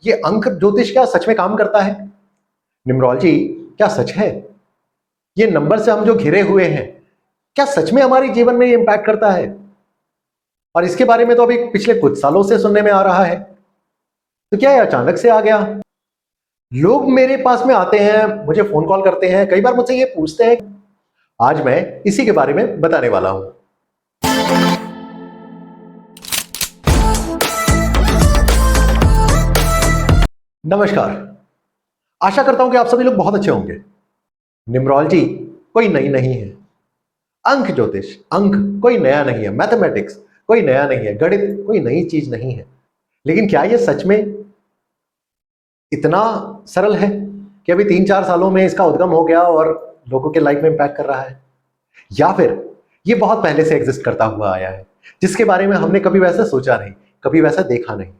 ये अंक ज्योतिष क्या सच में काम करता है? न्यूमरोलॉजी क्या सच है? ये नंबर से हम जो घिरे हुए हैं, क्या सच में हमारे जीवन में ये इंपैक्ट करता है? और इसके बारे में तो अभी पिछले कुछ सालों से सुनने में आ रहा है, तो क्या ये अचानक से आ गया? लोग मेरे पास में आते हैं, मुझे फोन कॉल करते हैं, कई बार मुझसे ये पूछते हैं। आज मैं इसी के बारे में बताने वाला हूं। नमस्कार, आशा करता हूं कि आप सभी लोग बहुत अच्छे होंगे। न्यूमरोलॉजी कोई नई नहीं है, अंक ज्योतिष अंक कोई नया नहीं है, मैथमेटिक्स कोई नया नहीं है, गणित कोई नई चीज नहीं है। लेकिन क्या यह सच में इतना सरल है कि अभी 3-4 सालों में इसका उद्गम हो गया और लोगों के लाइफ में इंपैक्ट कर रहा है? या फिर ये बहुत पहले से एग्जिस्ट करता हुआ आया है, जिसके बारे में हमने कभी वैसा सोचा नहीं, कभी वैसा देखा नहीं?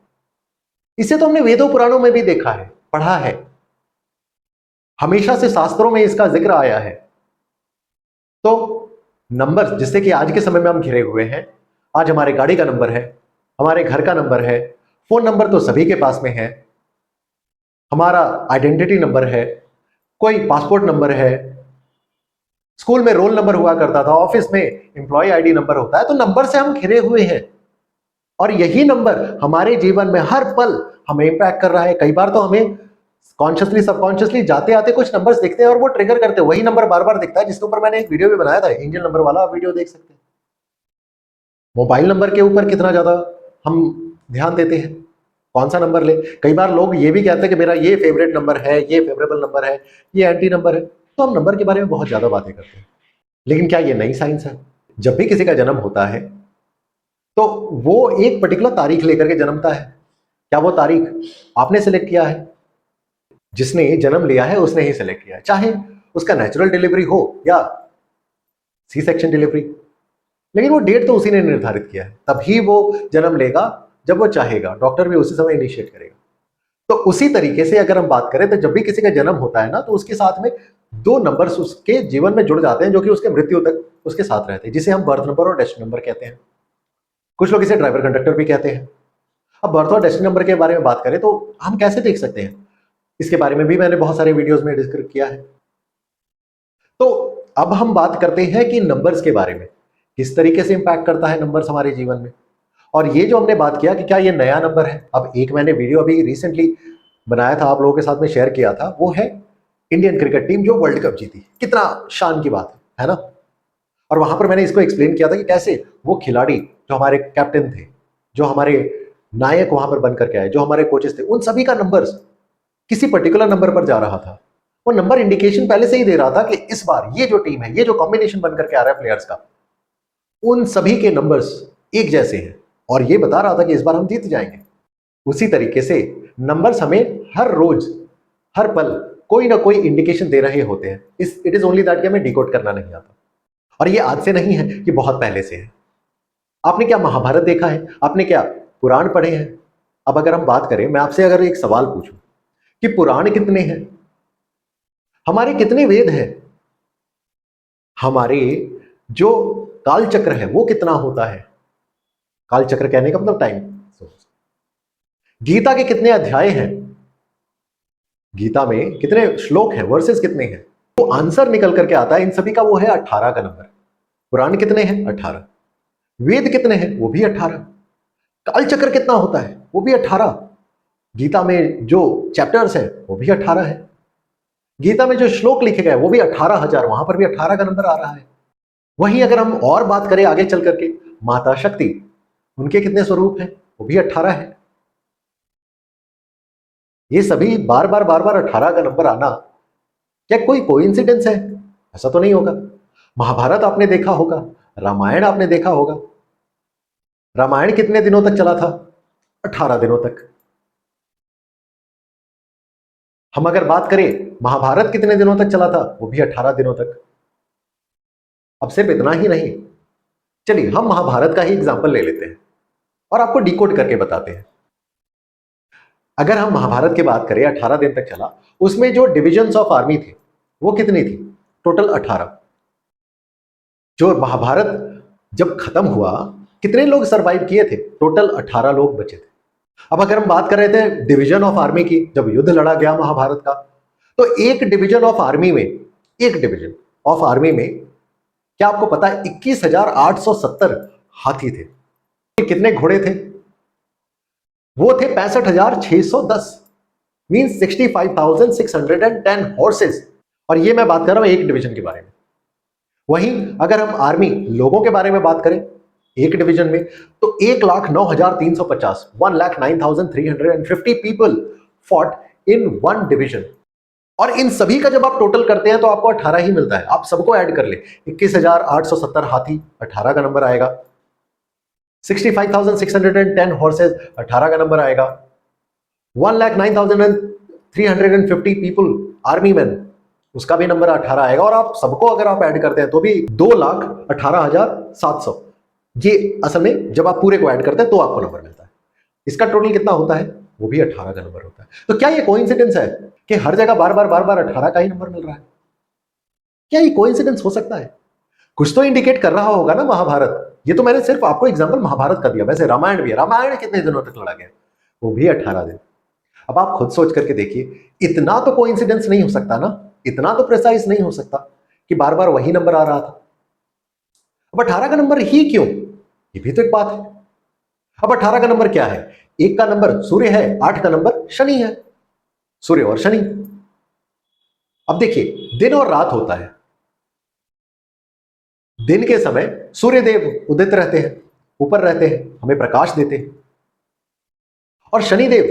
इसे तो हमने वेदों पुराणों में भी देखा है, पढ़ा है, हमेशा से शास्त्रों में इसका जिक्र आया है। तो नंबर जिससे कि आज के समय में हम घिरे हुए हैं, आज हमारे गाड़ी का नंबर है, हमारे घर का नंबर है, फोन नंबर तो सभी के पास में है, हमारा आइडेंटिटी नंबर है, कोई पासपोर्ट नंबर है, स्कूल में रोल नंबर हुआ करता था, ऑफिस में एम्प्लॉय आईडी नंबर होता है। तो नंबर से हम घिरे हुए हैं और यही नंबर हमारे जीवन में हर पल हमें इंपैक्ट कर रहा है। कई बार तो हमें कॉन्शियसली सबकॉन्शियसली जाते आते कुछ नंबर्स दिखते हैं और वो ट्रिगर करते हैं, वही नंबर बार बार दिखता है, जिसके ऊपर मैंने एक वीडियो भी बनाया था, इंडियन नंबर वाला, आप वीडियो देख सकते हैं। मोबाइल नंबर के ऊपर कितना ज्यादा हम ध्यान देते हैं, कौन सा नंबर ले। कई बार लोग ये भी कहते हैं कि मेरा ये फेवरेट नंबर है, ये फेवरेबल नंबर है, ये एंटी नंबर है। तो हम नंबर के बारे में बहुत ज्यादा बातें करते हैं, लेकिन क्या ये नई साइंस है? जब भी किसी का जन्म होता है तो वो एक पर्टिकुलर तारीख लेकर के जन्मता है। क्या वो तारीख आपने सिलेक्ट किया है? जिसने जन्म लिया है उसने ही सिलेक्ट किया है, चाहे उसका नेचुरल डिलीवरी हो या सी सेक्शन डिलीवरी, लेकिन वो डेट तो उसी ने निर्धारित किया है। तभी वो जन्म लेगा जब वो चाहेगा, डॉक्टर भी उसी समय इनिशिएट करेगा। तो उसी तरीके से अगर हम बात करें तो जब भी किसी का जन्म होता है ना, तो उसके साथ में 2 नंबर्स उसके जीवन में जुड़ जाते हैं, जो कि उसके मृत्यु तक उसके साथ रहते हैं, जिसे हम बर्थ नंबर और डेस्टिनी नंबर कहते हैं। कुछ लोग इसे ड्राइवर कंडक्टर भी कहते हैं। अब बर्थ और डेस्टिनी नंबर के बारे में बात करें तो हम कैसे देख सकते हैं, इसके बारे में भी मैंने बहुत सारे वीडियोस में डिस्कस किया है। तो अब हम बात करते हैं कि नंबर्स के बारे में, किस तरीके से इंपैक्ट करता है नंबर्स हमारे जीवन में। और ये जो हमने बात किया कि क्या ये नया नंबर है, अब एक मैंने वीडियो अभी रिसेंटली बनाया था, आप लोगों के साथ में शेयर किया था, वो है इंडियन क्रिकेट टीम जो वर्ल्ड कप जीती। कितना शान की बात है ना? और वहां पर मैंने इसको एक्सप्लेन किया था कि कैसे वो खिलाड़ी जो हमारे कैप्टन थे, जो हमारे नायक वहां पर बन करके आए, जो हमारे कोचेस थे, उन सभी का नंबर किसी पर्टिकुलर नंबर पर जा रहा था। वो नंबर इंडिकेशन पहले से ही दे रहा था कि इस बार ये जो टीम है, ये जो कॉम्बिनेशन बन करके आ रहा है प्लेयर्स का, उन सभी के नंबर्स एक जैसे हैं और ये बता रहा था कि इस बार हम जीत जाएंगे। उसी तरीके से नंबर्स हमें हर रोज हर पल कोई ना कोई इंडिकेशन दे रहे होते हैं। इट इज ओनली दैट कि हमें डिकोड करना नहीं आता। और ये आज से नहीं है, ये बहुत पहले से है। आपने क्या महाभारत देखा है? आपने क्या पुराण पढ़े हैं? अब अगर हम बात करें, मैं आपसे अगर एक सवाल पूछूं कि पुराण कितने हैं, हमारे कितने वेद हैं, हमारे जो काल चक्र है वो कितना होता है? काल चक्र कहने का मतलब टाइम। गीता के कितने अध्याय हैं, गीता में कितने श्लोक हैं, वर्सेस कितने हैं? तो आंसर निकल करके आता है इन सभी का, वो है 18 का नंबर। पुराण कितने हैं? 18। वेद कितने हैं? वो भी 18। काल चक्र कितना होता है? वो भी 18। गीता में जो चैप्टर्स हैं वो भी 18 है। गीता में जो श्लोक लिखे गए वो भी 18,000, वहां पर भी 18 का नंबर आ रहा है। वहीं अगर हम और बात करें आगे चल करके, माता शक्ति, उनके कितने स्वरूप हैं? वो भी 18 है। ये सभी बार बार 18 का नंबर आना क्या कोई कोइंसिडेंस है? ऐसा तो नहीं होगा। महाभारत आपने देखा होगा, रामायण आपने देखा होगा। रामायण कितने दिनों तक चला था? 18 दिनों तक। हम अगर बात करें महाभारत कितने दिनों तक चला था? वो भी 18 दिनों तक। अब सिर्फ इतना ही नहीं, चलिए हम महाभारत का ही एग्जाम्पल ले लेते हैं और आपको डिकोड करके बताते हैं। अगर हम महाभारत की बात करें, 18 दिन तक चला, उसमें जो डिविजन्स ऑफ आर्मी थे वो कितनी थी? टोटल 18। जो महाभारत जब खत्म हुआ, कितने लोग सरवाइव किए थे? टोटल 18 लोग बचे थे। अब अगर हम बात कर रहे थे डिवीजन ऑफ आर्मी की, जब युद्ध लड़ा गया महाभारत का, तो एक डिवीजन ऑफ आर्मी में, एक डिवीजन ऑफ आर्मी में, क्या आपको पता है 21,870 हाथी थे? कितने घोड़े थे? वो थे 65,610, मीन 65,610 हॉर्सेस। और ये मैं बात कर रहा हूं एक डिवीजन के बारे में। वहीं अगर हम आर्मी लोगों के बारे में बात करें एक डिवीजन में, तो 1,09,350, 1,09,350 people fought in one division. और इन सभी का जब आप टोटल करते हैं तो आपको 18 ही मिलता है। आप सबको ऐड कर ले, 21,870 हाथी 18 का नंबर आएगा, 65,610 हॉर्सेस 18 का नंबर आएगा, 1,09,350 पीपल आर्मी मैन, उसका भी नंबर 18 आएगा। और आप सबको अगर आप ऐड करते हैं तो भी 2,18,700। ये असल में जब आप पूरे को ऐड करते हैं तो आपको नंबर मिलता है। इसका टोटल कितना होता है? वो भी 18 का नंबर होता है। तो क्या ये कोइंसिडेंस है कि हर जगह बार बार 18 का ही नंबर मिल रहा है? क्या ये कोइंसिडेंस हो सकता है? कुछ तो इंडिकेट कर रहा होगा ना महाभारत। ये तो मैंने सिर्फ आपको एग्जांपल महाभारत का दिया, वैसे रामायण भी है। रामायण कितने दिनों तक लड़ा गया? वो भी 18 दिन। अब आप खुद सोच करके देखिए, इतना तो कोइंसिडेंस नहीं हो सकता ना, इतना तो प्रिसाइज नहीं हो सकता कि बार बार वही नंबर आ रहा था। अब 18 का नंबर ही क्यों? ये भी तो एक बात है। अब 18 का नंबर क्या है? एक का नंबर सूर्य है, 8 का नंबर शनि है, सूर्य और शनि। अब देखिए, दिन और रात होता है। दिन के समय सूर्य देव उदित रहते हैं, ऊपर रहते हैं, हमें प्रकाश देते हैं। और शनिदेव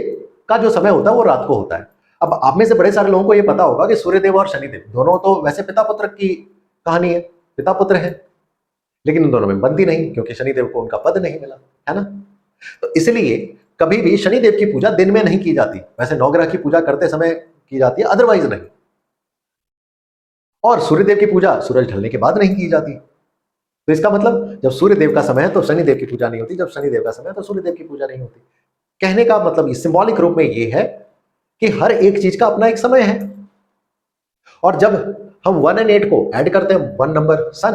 का जो समय होता है वो रात को होता है। अब आप में से बड़े सारे लोगों को ये पता होगा कि सूर्यदेव और शनिदेव दोनों तो वैसे पिता पुत्र की कहानी है, पिता पुत्र है, लेकिन उन दोनों में बनती नहीं क्योंकि शनिदेव को उनका पद नहीं मिला, है ना? तो इसलिए कभी भी शनिदेव की पूजा दिन में नहीं की जाती। वैसे नवग्रह की पूजा करते समय की जाती है, अदरवाइज नहीं। और सूर्यदेव की पूजा सूरज ढलने के बाद नहीं की जाती। तो इसका मतलब जब सूर्यदेव का समय है तो शनिदेव की पूजा नहीं होती, जब शनिदेव का समय है तो सूर्यदेव की पूजा नहीं होती। कहने का मतलब ये सिंबॉलिक रूप में ये है कि हर एक चीज का अपना एक समय है। और जब हम 1 और 8 को ऐड करते हैं, 1 नंबर सन,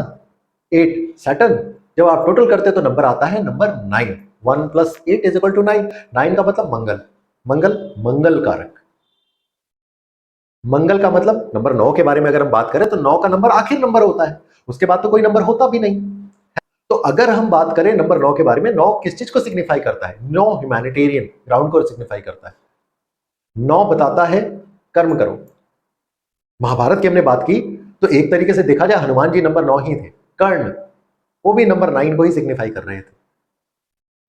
8 सैटर्न, जब आप टोटल करते हैं तो नंबर आता है नंबर 9। 1 + 8 = 9। 9 का मतलब मंगल, मंगल मंगल कारक। मंगल का मतलब नंबर 9 के बारे में अगर हम बात करें तो 9 का नंबर आखिर नंबर होता है, उसके बाद तो कोई नंबर होता भी नहीं। तो अगर हम बात करें नंबर 9 के बारे में, 9 किस चीज को सिग्निफाई करता है? 9 ह्यूमैनिटेरियन ग्राउंड को सिग्निफाई करता है। 9 बताता है कर्म करो। महाभारत की हमने बात की तो एक तरीके से देखा जाए हनुमान जी नंबर 9 ही थे। कर्ण, वो भी नंबर 9 को ही सिग्निफाई कर रहे थे।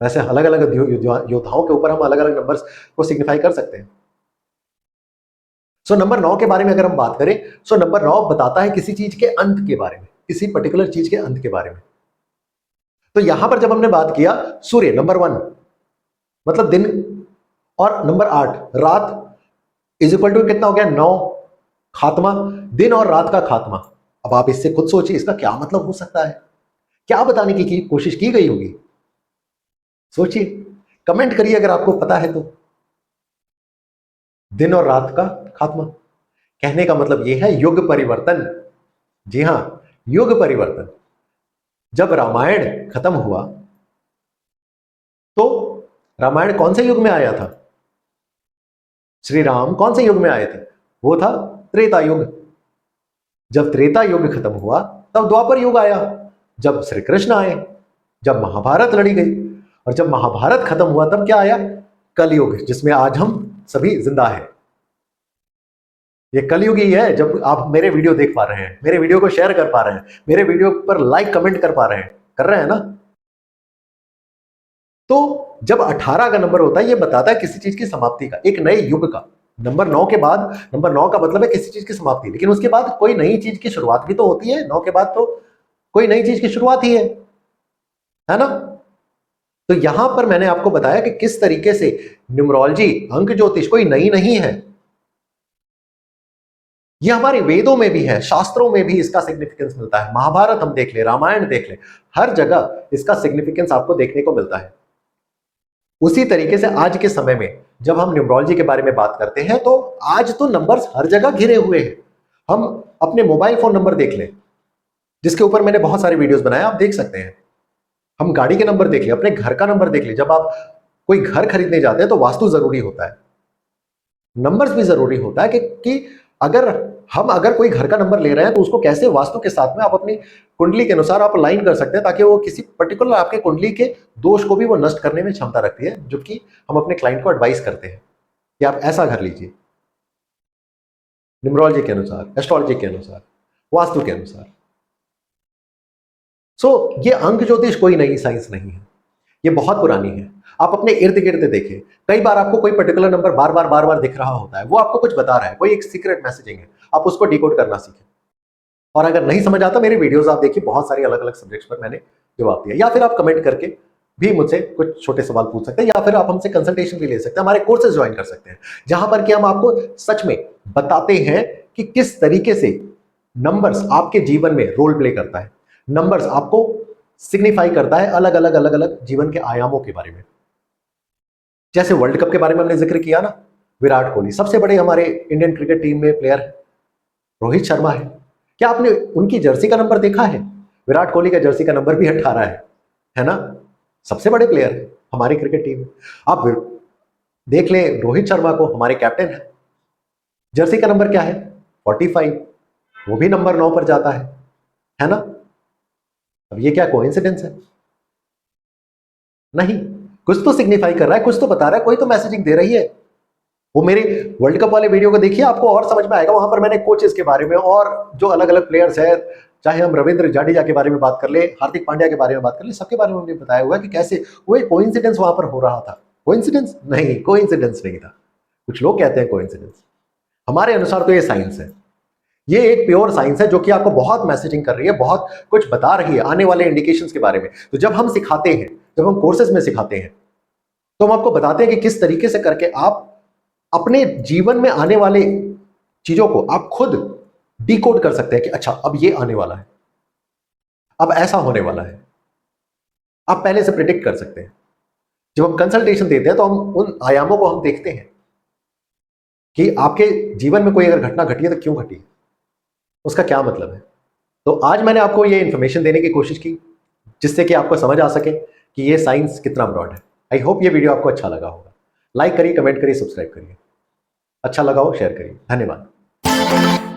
वैसे अलग अलग योद्धाओं के ऊपर हम अलग अलग नंबर्स को सिग्निफाई कर सकते हैं। सो नंबर 9 के बारे में अगर हम बात करें, सो नंबर 9 बताता है किसी चीज के अंत के बारे में, किसी पर्टिकुलर चीज के अंत के बारे में। तो यहां पर जब हमने बात किया सूर्य नंबर 1 मतलब दिन, और नंबर 8 रात, = कितना हो गया? 9, खात्मा, दिन और रात का खात्मा। अब आप इससे खुद सोचिए इसका क्या मतलब हो सकता है, क्या बताने की कोशिश की गई होगी? सोचिए, कमेंट करिए अगर आपको पता है तो। दिन और रात का खात्मा, कहने का मतलब यह है युग परिवर्तन। जी हां, युग परिवर्तन। जब रामायण खत्म हुआ तो रामायण कौन से युग में आया था? श्री राम कौन से युग में आए थे? वो था त्रेता युग। जब त्रेता युग खत्म हुआ तब द्वापर युग आया, जब श्री कृष्ण आए, जब महाभारत लड़ी गई। और जब महाभारत खत्म हुआ तब क्या आया? कलयुग, जिसमें आज हम सभी जिंदा हैं। ये कलयुग ही है जब आप मेरे वीडियो देख पा रहे हैं, मेरे वीडियो को शेयर कर पा रहे हैं, मेरे वीडियो पर लाइक कमेंट कर पा रहे हैं, कर रहे हैं ना? तो जब 18 का नंबर होता है ये बताता है किसी चीज की समाप्ति का, एक नए युग का। नंबर 9 के बाद, नंबर 9 का मतलब है किसी चीज की समाप्ति, लेकिन उसके बाद कोई नई चीज की शुरुआत भी तो होती है। 9 के बाद तो कोई नई चीज की शुरुआत ही है ना? तो यहां पर मैंने आपको बताया कि किस तरीके से न्यूमरोलॉजी, अंक ज्योतिष कोई नई नहीं है। यह हमारे वेदों में भी है, शास्त्रों में भी इसका सिग्निफिकेंस मिलता है। महाभारत हम देख ले, रामायण देख ले, हर जगह इसका सिग्निफिकेंस आपको देखने को मिलता है। उसी तरीके से आज के समय में जब हम न्यूमरोलॉजी के बारे में बात करते हैं तो आज तो नंबर्स हर जगह घिरे हुए हैं। हम अपने मोबाइल फोन नंबर देख लें, जिसके ऊपर मैंने बहुत सारे वीडियोस बनाए, आप देख सकते हैं। हम गाड़ी के नंबर देख लें, अपने घर का नंबर देख लें। जब आप कोई घर खरीदने जाते हैं तो वास्तु जरूरी होता है, नंबर्स भी जरूरी होता है कि अगर कोई घर का नंबर ले रहे हैं तो उसको कैसे वास्तु के साथ में आप अपनी कुंडली के अनुसार आप अलाइन कर सकते हैं, ताकि वो किसी पर्टिकुलर आपके कुंडली के दोष को भी वो नष्ट करने में क्षमता रखती है, जो कि हम अपने क्लाइंट को एडवाइस करते हैं कि आप ऐसा घर लीजिए न्यूमरोलॉजी के अनुसार, एस्ट्रोलॉजी के अनुसार, वास्तु के अनुसार। ये अंक ज्योतिष कोई नई साइंस नहीं है, ये बहुत पुरानी है। आप अपने इर्द गिर्द देखें, कई बार आपको कोई पर्टिकुलर नंबर बार बार दिख रहा होता है, वो आपको कुछ बता रहा है, कोई एक सीक्रेट मैसेजिंग है, आप उसको डिकोड करना सीखें। और अगर नहीं समझ आता, मेरे वीडियोस आप देखिए, बहुत सारी अलग अलग सब्जेक्ट्स पर मैंने जवाब दिया, या फिर आप कमेंट करके भी मुझसे कुछ छोटे सवाल पूछ सकते हैं, या फिर आप हमसे कंसल्टेशन भी ले सकते हैं, हमारे कोर्सेज ज्वाइन कर सकते हैं, जहां पर कि हम आपको सच में बताते हैं कि किस तरीके से नंबर्स आपके जीवन में रोल प्ले करता है, नंबर्स आपको सिग्निफाई करता है अलग अलग जीवन के आयामों के बारे में। जैसे वर्ल्ड कप के बारे में हमने जिक्र किया ना, विराट कोहली सबसे बड़े हमारे इंडियन क्रिकेट टीम में प्लेयर है, रोहित शर्मा है। क्या आपने उनकी जर्सी का नंबर देखा है? विराट कोहली का जर्सी का नंबर भी 18 है ना, सबसे बड़े प्लेयर है हमारी क्रिकेट टीम में। आप देख लें रोहित शर्मा को, हमारे कैप्टन है, जर्सी का नंबर क्या है? 45, वो भी नंबर 9 पर जाता है ना। अब ये क्या कोइंसिडेंस है? नहीं, कुछ तो सिग्निफाई कर रहा है, कुछ तो बता रहा है, कोई तो मैसेजिंग दे रही है। वो मेरे वर्ल्ड कप वाले वीडियो को देखिए, आपको और समझ में आएगा। वहां पर मैंने कोचेस के बारे में और जो अलग अलग प्लेयर्स है, चाहे हम रविंद्र जाडेजा के बारे में बात कर ले, हार्दिक पांड्या के बारे में बात कर ले, सबके बारे में हमने बताया हुआ है कि कैसे वो एक कोइंसिडेंस वहां पर हो रहा था। कोइंसिडेंस नहीं, कोइंसिडेंस नहीं था। कुछ लोग कहते हैं कोइंसिडेंस, हमारे अनुसार तो ये साइंस है, ये एक प्योर साइंस है जो कि आपको बहुत मैसेजिंग कर रही है, बहुत कुछ बता रही है आने वाले इंडिकेशंस के बारे में। तो जब हम सिखाते हैं, जब हम कोर्सेज में सिखाते हैं, तो हम आपको बताते हैं कि किस तरीके से करके आप अपने जीवन में आने वाले चीजों को आप खुद डिकोड कर सकते हैं कि अच्छा अब ये आने वाला है, अब ऐसा होने वाला है, आप पहले से प्रिडिक्ट कर सकते हैं। जब हम कंसल्टेशन देते हैं तो हम उन आयामों को हम देखते हैं कि आपके जीवन में कोई अगर घटना घटी है तो क्यों घटी है, उसका क्या मतलब है। तो आज मैंने आपको ये इंफॉर्मेशन देने की कोशिश की जिससे कि आपको समझ आ सके कि ये साइंस कितना ब्रॉड है। आई होप ये वीडियो आपको अच्छा लगा होगा। लाइक करिए, कमेंट करिए, सब्सक्राइब करिए। अच्छा लगा हो शेयर करिए। धन्यवाद।